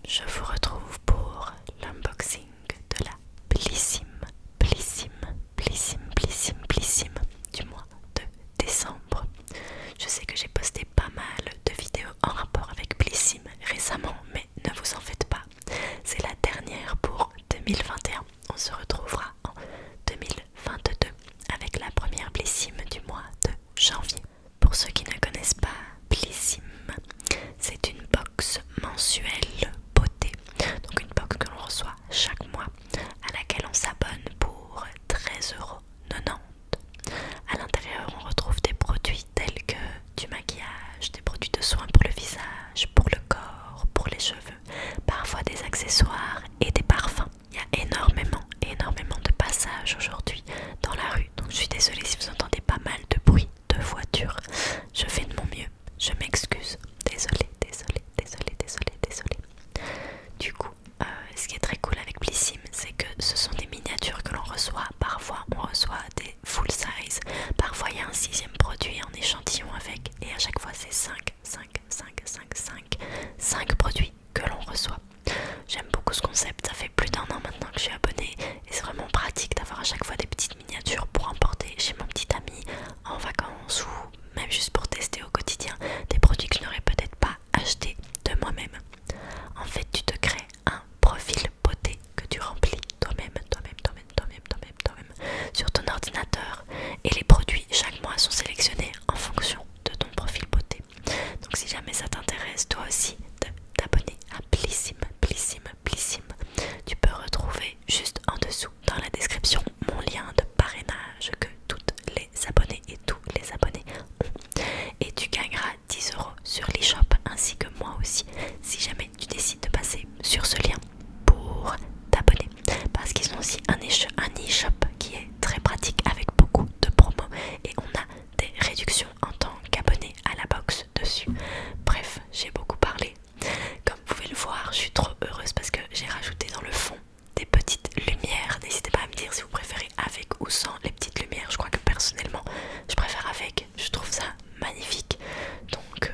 je vous retrouve pour l'unboxing de la Blissim du mois de décembre. Je sais que j'ai posté pas mal de vidéos en rapport avec Blissim récemment, mais ne vous en faites pas, c'est la dernière pour 2021. On se retrouvera en 2022 avec la première Blissim du mois de janvier. Pour ceux qui ne connaissent pas Blissim, c'est une box mensuelle beauté, donc une box que l'on reçoit chaque mois, à laquelle on s'abonne pour 13,90 €. À l'intérieur, on retrouve des produits tels que du maquillage, des produits de soins pour le visage, pour le corps, pour les cheveux, parfois des accessoires et des parfums. Il y a énormément de passages aujourd'hui dans la rue, donc je suis désolée si vous entendez pas mal de bruit de voiture. Je fais de mon mieux, je m'excuse, désolée. Du coup, ce qui est très cool avec Blissim, c'est que ce sont des miniatures que l'on reçoit. Parfois on reçoit des full size, parfois il y a un sixième produit en échantillon avec, et à chaque fois c'est 5 produits que l'on reçoit. J'aime beaucoup ce concept, ça fait plus d'1 an maintenant que je suis abonnée et c'est vraiment pratique d'avoir à chaque fois des petites miniatures pour emporter chez mon petit ami en vacances ou même juste pour tester au quotidien des produits que je n'aurais peut-être pas achetés de moi-même. En fait, tu te crées un profil beauté que tu remplis toi-même sur ton ordinateur, et les produits chaque mois sont sélectionnés en fonction de ton profil beauté. Donc si jamais ça t'intéresse toi aussi de t'abonner à Blissim, tu peux retrouver juste en dessous dans la description mon lien de parrainage que toutes les abonnées et tous les abonnés ont, et tu gagneras 10 € sur l'e-shop ainsi que moi aussi si jamais tu décides de passer sur ce lien pour t'abonner, parce qu'ils ont aussi un e-shop qui est très pratique avec beaucoup de promos et on a des réductions en tant qu'abonné à la box dessus. Bref, j'ai beaucoup parlé. Comme vous pouvez le voir, je suis trop heureuse parce que j'ai rajouté dans le fond des petites lumières. N'hésitez pas à me dire si vous préférez avec ou sans les petites lumières. Je crois que personnellement je préfère avec, je trouve ça magnifique. Donc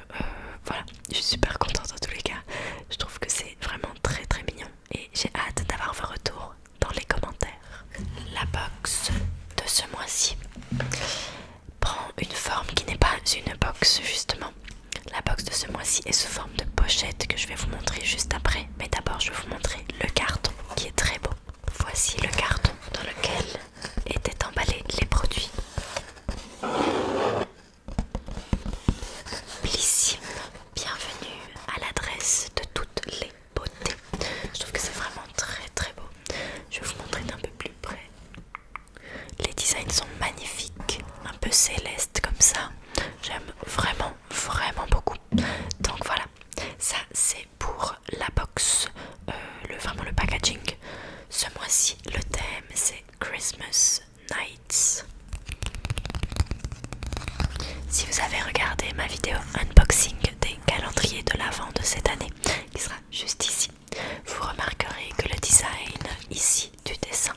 voilà, je suis super contente en tous les cas. Je trouve que c'est vraiment très mignon et j'ai hâte d'avoir vos retours dans les commentaires. La box de ce mois-ci prend une forme qui n'est pas une box justement. La box de ce mois-ci est sous forme de pochette que je vais vous montrer juste après, mais d'abord je vais vous montrer le carton qui est très beau. Voici le carton dans lequel étaient emballés les produits. Blissim, bienvenue à l'adresse de toutes les beautés. Je trouve que c'est vraiment très beau. Je vais vous montrer d'un peu plus près. Les designs sont magnifiques, un peu célestes comme ça. J'aime vraiment beaucoup. Donc voilà, ça c'est pour la box, vraiment le packaging. Ce mois-ci, le thème c'est Christmas Nights. Si vous avez regardé ma vidéo unboxing des calendriers de l'Avent de cette année, qui sera juste ici, vous remarquerez que le design ici du dessin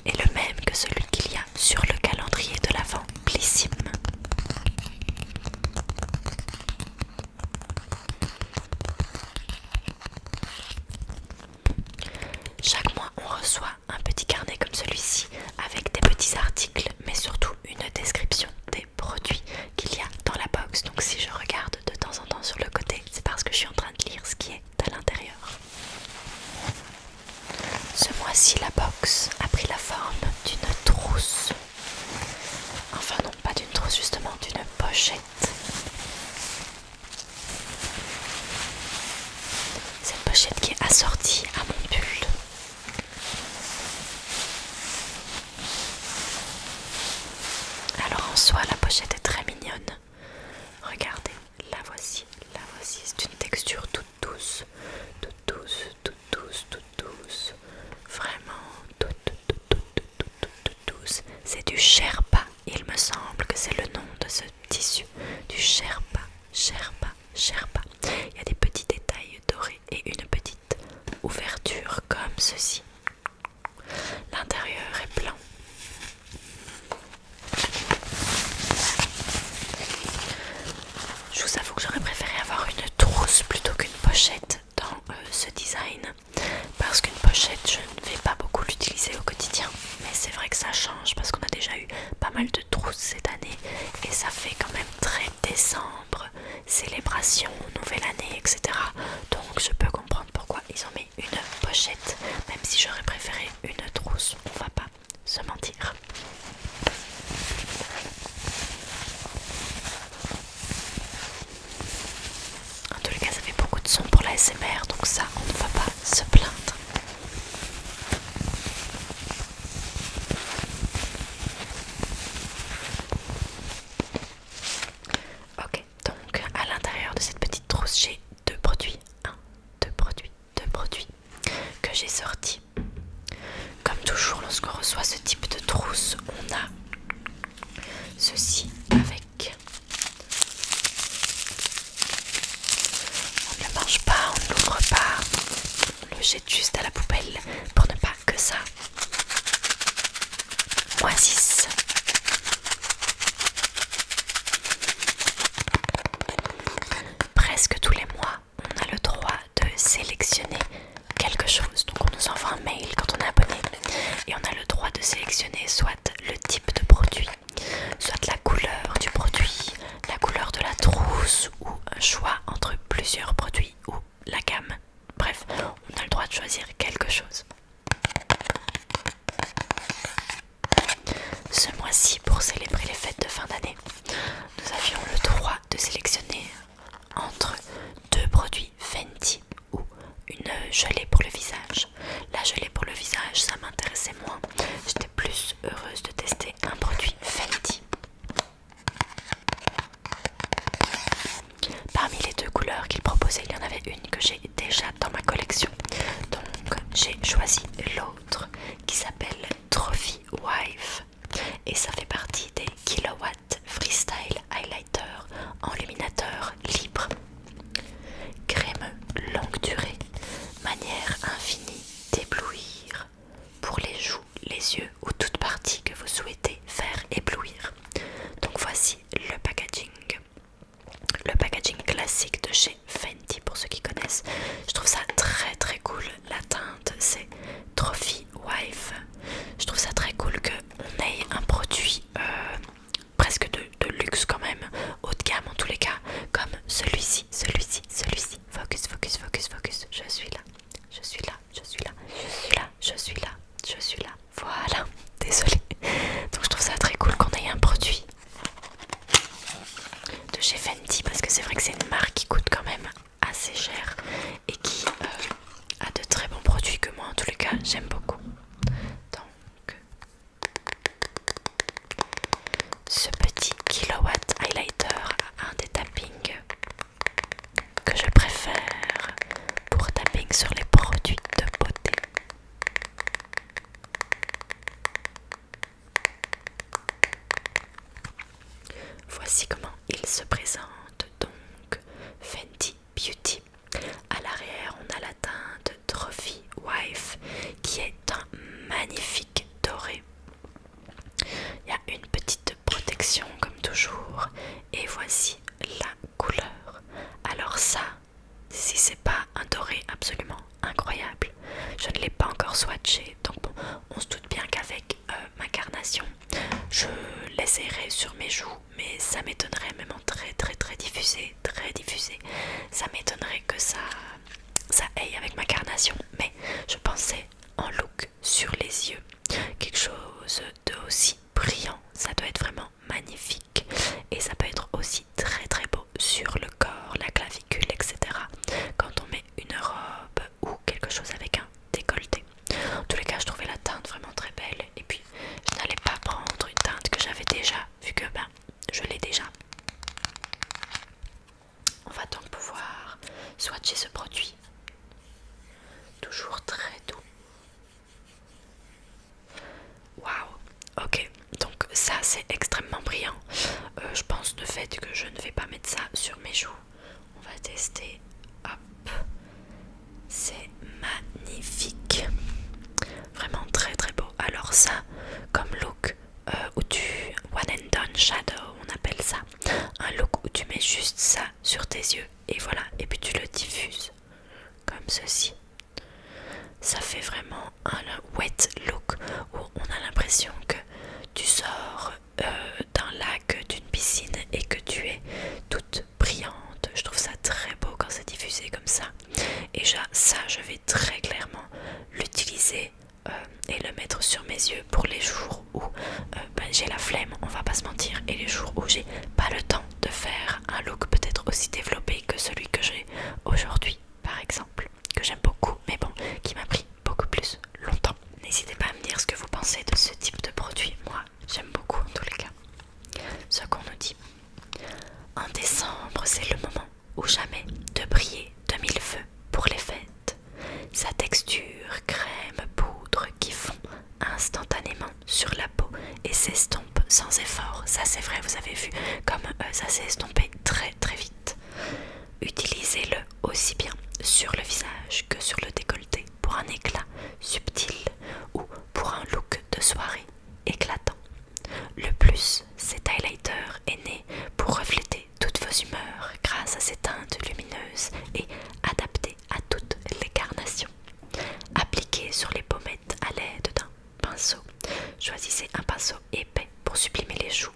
est le même que celui qu'il y a sur le calendrier de l'Avent Blissim. Chaque mois, on reçoit un petit carnet comme celui-ci avec des petits articles, mais surtout une description des produits qu'il y a dans la box. Donc si je regarde de temps en temps sur le côté, c'est parce que je suis en train de lire ce qui est à l'intérieur. Ce mois-ci, la box a pris la forme d'une trousse. Enfin non, pas d'une trousse justement, d'une pochette. Cette pochette qui est assortie à mon pull. Alors en soi, la pochette est très mignonne. Regardez, la voici, c'est une texture toute douce. Vraiment toute douce. C'est du Sherpa, il me semble que c'est le nom de ce tissu. Du Sherpa. Il y a des petits détails dorés et une petite ouverture comme ceci. L'intérieur est blanc. Je vous avoue que j'aurais préféré avoir une trousse plutôt qu'une pochette dans ce design. design parce qu'une pochette je ne vais pas beaucoup l'utiliser au quotidien, mais c'est vrai que ça change parce qu'on a déjà eu pas mal de trousses cette année et ça fait quand même très décembre, célébration, nouvelle année, etc. Donc je peux comprendre pourquoi ils ont mis une pochette, même si j'aurais préféré une trousse, on va pas se mentir. En tous les cas, ça fait beaucoup de son pour la SMR, donc ça, on ne va pas se plaindre. Ok, donc à l'intérieur de cette petite trousse, j'ai deux produits que j'ai sortis. Comme toujours, lorsqu'on reçoit ce type de trousse, on a ceci avec. On ne le mange pas, on ne l'ouvre pas, on le jette juste à la poubelle pour ne pas que ça moisisse. Presque tous les mois, on a le droit de sélectionner quelque chose. Donc on nous envoie un mail quand on est abonné et on a le droit de sélectionner soit le type de produit, soit la couleur du produit, la couleur de la trousse ou un choix entre plusieurs produits ou la gamme. Bref, on a le droit de choisir quelque chose. Ce mois-ci, pour célébrer les fêtes de fin d'année, nous avions le droit de sélectionner entre deux produits Fenty ou une gelée pour le visage. La gelée pour le visage, ça m'intéressait moins. J'étais plus heureuse de tester un produit Fenty. Parmi les deux couleurs qu'il proposait, il y en avait une que j'ai déjà dans ma collection. Donc j'ai choisi l'autre qui s'appelle Trophy Wife. Et ça fait partie des Kilowatt Freestyle Highlighter enluminateur libre. Crémeux, longue durée, manière infinie d'éblouir pour les joues, les yeux ou toute partie que vous souhaitez faire éblouir. Donc voici le packaging. Le packaging classique de chez Fenty pour ceux qui connaissent. Je trouve ça très très cool. La teinte c'est Trophy Wife. Je trouve ça très cool qu'on ait un produit presque de luxe quand même, haut de gamme en tous les cas, comme celui-ci. Focus. Je suis là. Voilà, désolée. Donc je trouve ça très cool qu'on ait un produit de chez Fenty parce que c'est vrai que c'est une marque qui coûte quand même assez cher et qui a de très bons produits que moi en tous les cas j'aime beaucoup. Donc ce petit Kilowatt Highlighter a un des tappings que je préfère pour tapping sur les produits de beauté. Voici comment il se présente donc. Fenty Beauty. À l'arrière, on a la teinte Trophy Wife qui est un magnifique doré. Il y a une petite protection comme toujours et voici la couleur. Alors ça, si c'est pas un doré absolument incroyable, je ne l'ai pas encore swatché, donc bon, on se doute bien qu'avec ma carnation, je l'essayerai sur mes joues, mais ça m'étonnerait, même en très diffusé, ça m'étonnerait que ça aille avec ma carnation, mais je pensais en look sur les yeux, quelque chose de aussi brillant, ça doit être vraiment magnifique et ça peut être aussi très beau sur le corps, la clavicule, etc. quand on met une robe ou quelque chose avec un décolleté. En tous les cas, je trouvais la teinte vraiment très belle et puis je n'allais pas prendre une teinte que j'avais déjà vu que je l'ai déjà. On va donc pouvoir swatcher ce produit, toujours très doux. Waouh, ok, donc ça c'est extrêmement brillant. Je pense de fait que je ne vais pas mettre ça sur mes joues. On va tester. Hop, c'est magnifique, vraiment très beau. Alors ça, comme look où tu one and done shadow, on appelle ça un look où tu mets juste ça sur tes yeux et voilà, et puis tu le diffuses comme ceci. ça fait vraiment un wet look où on a l'impression que tu sors d'un lac, d'une piscine et que tu es toute brillante. Je trouve ça très beau quand c'est diffusé comme ça. Et ça, je vais très clairement l'utiliser et le mettre sur mes yeux pour les jours où j'ai la flemme, on va pas se mentir, et les jours où j'ai pas le temps de faire un look peut-être aussi développé que celui que j'ai aujourd'hui, par exemple, que j'aime beaucoup, mais bon, qui m'a pris beaucoup plus longtemps. N'hésitez pas à me dire ce que vous pensez de ce type de produit. Moi, j'aime beaucoup en tous les cas. Ce qu'on nous dit. En décembre, c'est le moment ou jamais de briller de mille feux pour les fêtes. Sa texture crème poudre qui fond instantanément sur la peau et s'estompe sans effort. Ça c'est vrai, vous avez vu comme ça s'est estompé très très vite. Utilisez-le aussi bien sur le visage que sur le décolleté pour un éclat subtil ou pour un look de soirée éclatant. Le plus, cet highlighter est né pour refléter toutes vos humeurs grâce à ses teintes lumineuses et adaptées à toutes les carnations. Appliquez sur les pommettes à l'aide d'un pinceau. Choisissez un pinceau épais pour sublimer les joues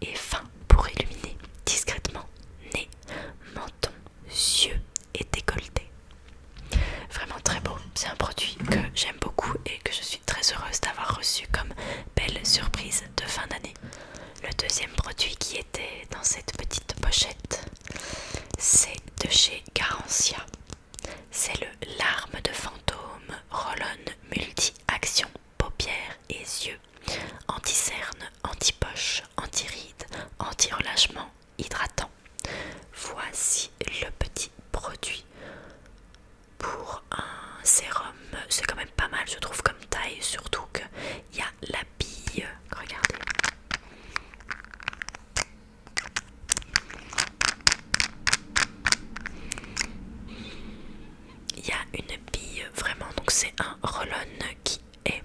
et fin pour illuminer discrètement nez, menton, yeux et décolleté. Vraiment très beau, c'est un produit que j'aime beaucoup et que je suis très heureuse d'avoir reçu comme belle surprise de fin d'année. Le deuxième produit qui était dans cette petite pochette, c'est de chez Garancia. C'est le Larme de fantôme Roll-On multi-action paupières et yeux. Anti-cerne, anti-poche, anti-rides, anti-relâchement, hydratant. Voici le petit produit pour un sérum. C'est quand même pas mal je trouve comme taille, surtout qu'il y a la bille. Regardez. Il y a une bille vraiment, donc c'est un roll-on qui est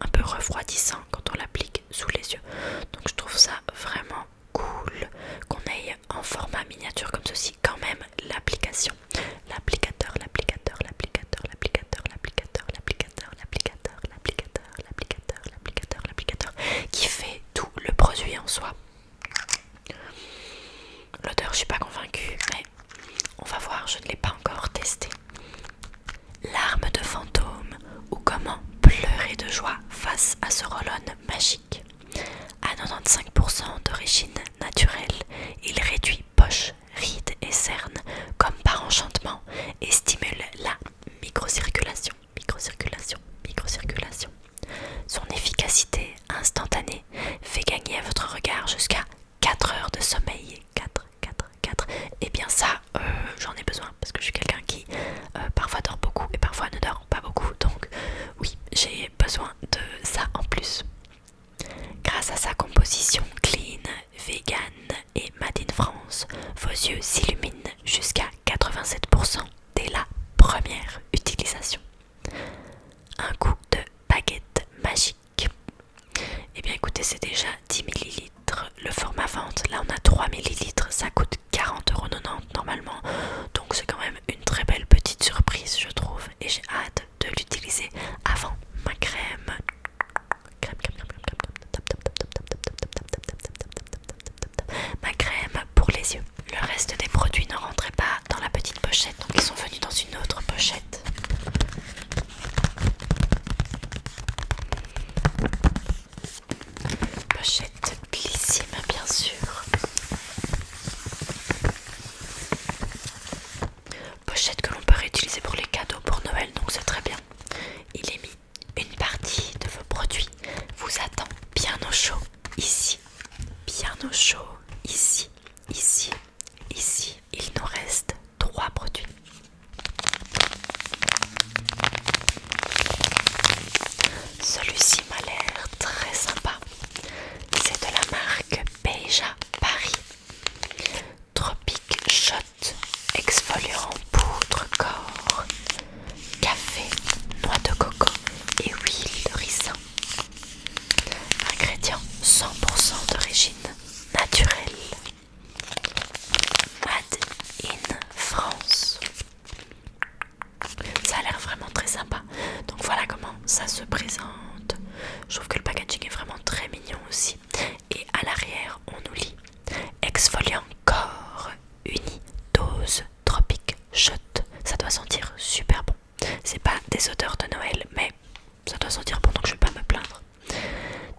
un peu refroidissant quand on l'applique sous les yeux. Donc je trouve ça vraiment cool qu'on ait en format miniature comme ceci quand même l'application. L'applicateur, l'applicateur, l'applicateur, l'applicateur, l'applicateur, l'applicateur, l'applicateur, l'applicateur, l'applicateur, l'applicateur, l'applicateur, qui fait tout le produit en soi. L'odeur, je suis pas convaincue, mais on va voir, je ne l'ai pas encore testé. Larme de fantôme ou comment pleurer de joie face à ce présente. Je trouve que le packaging est vraiment très mignon aussi. Et à l'arrière, on nous lit exfoliant corps uni dose tropique shot. Ça doit sentir super bon. C'est pas des odeurs de Noël, mais ça doit sentir bon, donc je vais pas me plaindre.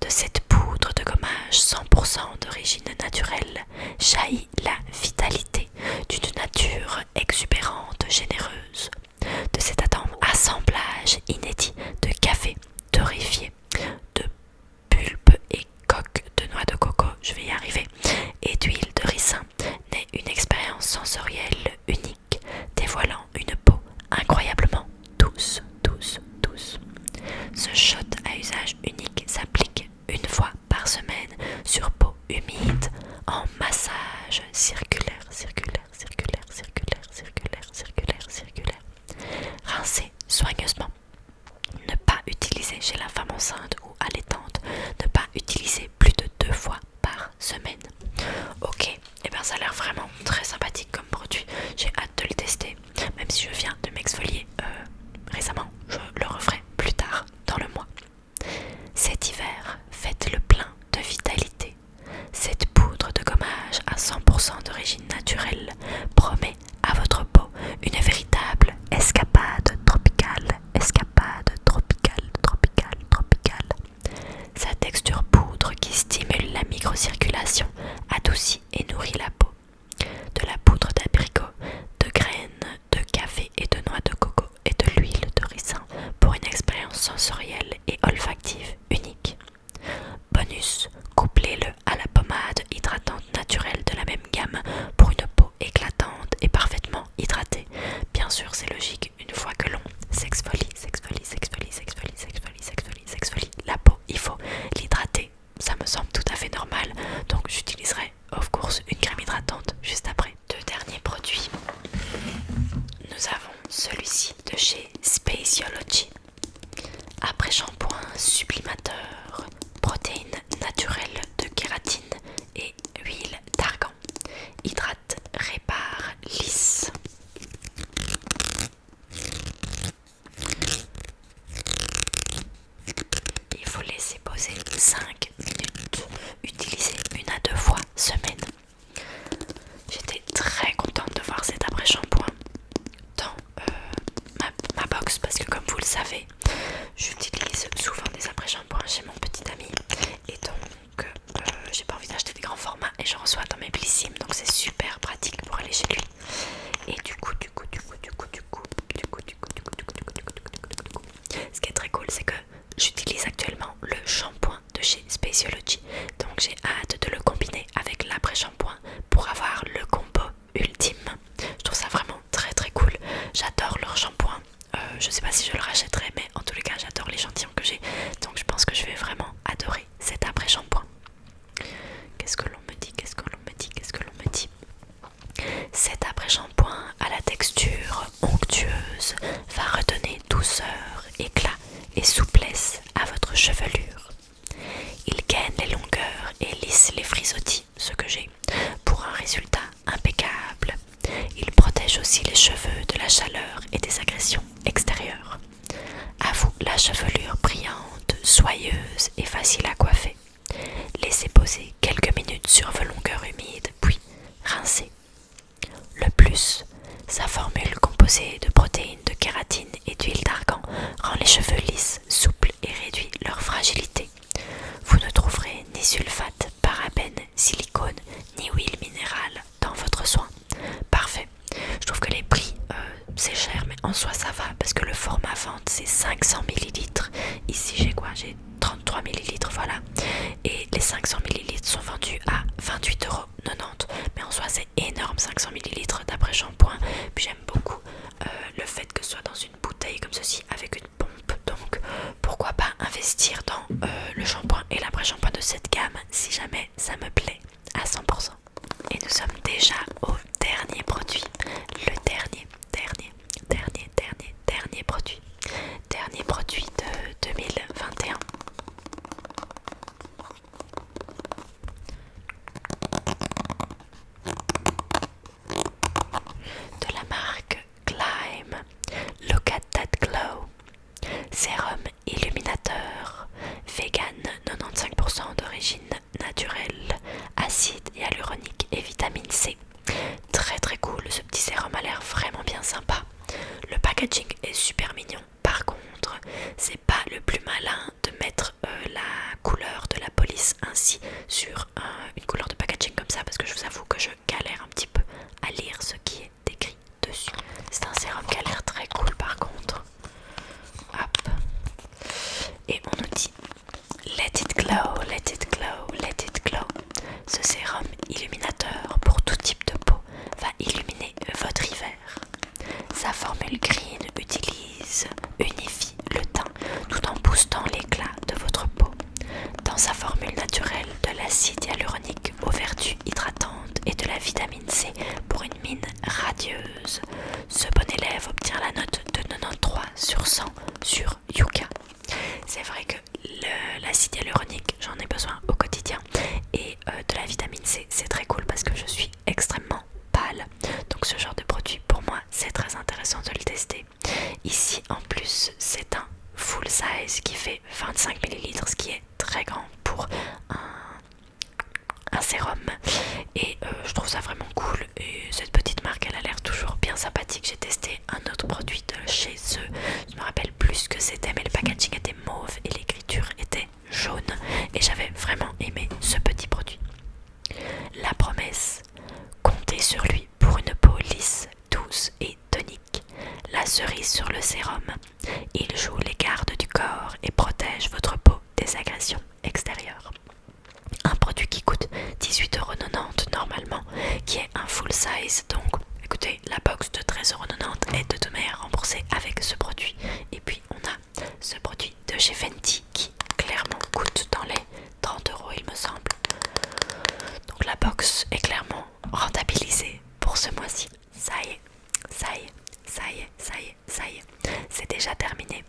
De cette poudre de gommage 100% d'origine naturelle jaillit la vitalité d'une nature exubérante, généreuse. De cet assemblage inédit de café torréfié, de pulpe et coque de noix de coco, je vais y arriver, et d'huile de ricin, naît une expérience sensorielle unique, dévoilant une peau incroyablement douce, douce, douce. Ce shot à usage unique s'applique une fois par semaine sur peau humide en massage circulaire, circulaire, circulaire, circulaire, circulaire, circulaire, circulaire. Rincez soigneusement. Ne pas utiliser chez la femme enceinte ou allaitante. Ne pas utiliser plus de 2 fois par semaine. Ok, et bien ça a l'air vraiment très sympathique comme produit. J'ai hâte de le tester. Même si je viens de m'exfolier récemment, je le referai plus tard dans le mois. Cet hiver, faites le plein de vitalité. Cette poudre de gommage à 100% d'origine naturelle promet à votre peau une véritable escapade tropicale, tropicale, tropicale. Sa texture poudre qui stimule la microcirculation adoucit et nourrit la peau. De la poudre d'abricot, de graines de café et de noix de coco et de l'huile de ricin pour une expérience sensorielle et olfactive unique. Bonus, couplez-le à la pommade hydratante naturelle de la même gamme pour une peau éclatante et parfaitement hydratée. Bien sûr, c'est logique, une fois que l'on s'exfolie la peau, il faut l'hydrater. Ça me semble tout à fait normal, donc j'utiliserai of course une crème hydratante juste après. 2 derniers produits. Nous avons celui-ci de chez Spaceology. Après shampoing sublimateur, protéines naturelles de kératine et huile d'argan. Hydrate, répare, lisse. Il faut laisser poser 5 minutes. Utiliser 1 à 2 fois semaine. J'étais très contente de voir cet après-shampoing dans ma box parce que comme vous le savez, j'utilise souvent des après-shampoings chez mon petit ami et donc j'ai pas envie d'acheter des grands formats et je reçois dans mes Blissim, donc c'est super pratique pour aller chez lui. Et du coup, ce qui est très cool, c'est que j'utilise actuellement le shampoing de chez Spaceology, donc j'ai hâte de le combiner avec l'après-shampoing pour avoir le combo ultime. Je trouve ça vraiment très très cool. J'adore leur shampoing. Je sais pas si je le rachèterai, mais en tous les cas j'adore l'échantillon que j'ai, donc je pense que je vais vraiment adorer cet après-shampoing. Qu'est-ce que l'on me dit? Cet après-shampoing à la texture onctueuse va redonner douceur, éclat et souplesse à votre chevelure. Il gaine les longueurs et lisse les frisottis, ce que j'ai, pour un résultat impeccable. Il protège aussi les cheveux de la chaleur et des agressions extérieures. À vous la chevelure brillante, soyeuse et facile à coiffer. Laissez poser quelques minutes sur vos longueurs humides, puis rincez. Le plus, sa formule composée de protéines de kératine et d'huile d'argan rend les cheveux lisses, souples et réduit leur fragilité. Vous ne trouverez ni sulfate, parabènes, silicone, ni huile minérale dans votre soin. Parfait. Je trouve que les prix, c'est cher, mais en soi ça va parce que le format vente c'est 500 ml. Ici j'ai quoi? J'ai 33 ml, voilà. Et les 500 ml sont vendus à 28,90 €. Mais en soi c'est énorme, 500 ml d'après shampoing. Puis j'aime beaucoup le fait que ce soit dans une bouteille comme ceci avec une pompe. Donc pourquoi pas investir dans le shampoing et l'après-shampoing de cette gamme si jamais ça me plaît à 100%. Et nous sommes déjà au dernier produit. Le dernier produit. Dernier produit de 2021. De la marque Climb. Look at that glow. Sérum illuminateur Et on nous dit let it glow, let it glow, let it glow. Ce sérum illuminateur pour tout type de peau va illuminer votre hiver. Sa formule green unifie le teint tout en boostant l'éclat de votre peau. Dans sa formule naturelle de l'acide hyaluronique aux vertus hydratantes et de la vitamine C pour une mine radieuse, ce bon élève obtient la note de 93 sur 100 sur Yuka. C'est vrai que l'acide hyaluronique, j'en ai besoin au quotidien, et de la vitamine C, c'est très cool parce que je suis extrêmement pâle. Donc ce genre de produit, pour moi, c'est très intéressant de le tester. Ici, en plus, c'est un full size qui fait 25 ml, ce qui est très grand pour un sérum. Et je trouve ça vraiment cool. Et cette petite marque, elle a l'air toujours bien sympathique. J'ai testé un autre produit de chez eux. Je me rappelle plus ce que c'était, mais le packaging était mauve et l'écriture était jaune. Et j'avais vraiment aimé ce petit produit. La promesse, comptez sur lui pour une peau lisse, douce et tonique. La cerise sur le sérum, il joue les gardes du corps et protège votre peau des agressions extérieures. Un produit qui coûte 18,90€ normalement, qui est un full size, donc écoutez, la box de 13,90€ est de toute manière remboursée avec ce produit. Et puis on a ce produit de chez Fenty qui clairement coûte dans les 30€ il me semble. Donc la box est clairement rentabilisée pour ce mois-ci. Ça y est, ça y est, ça y est, ça y est, ça y est. C'est déjà terminé.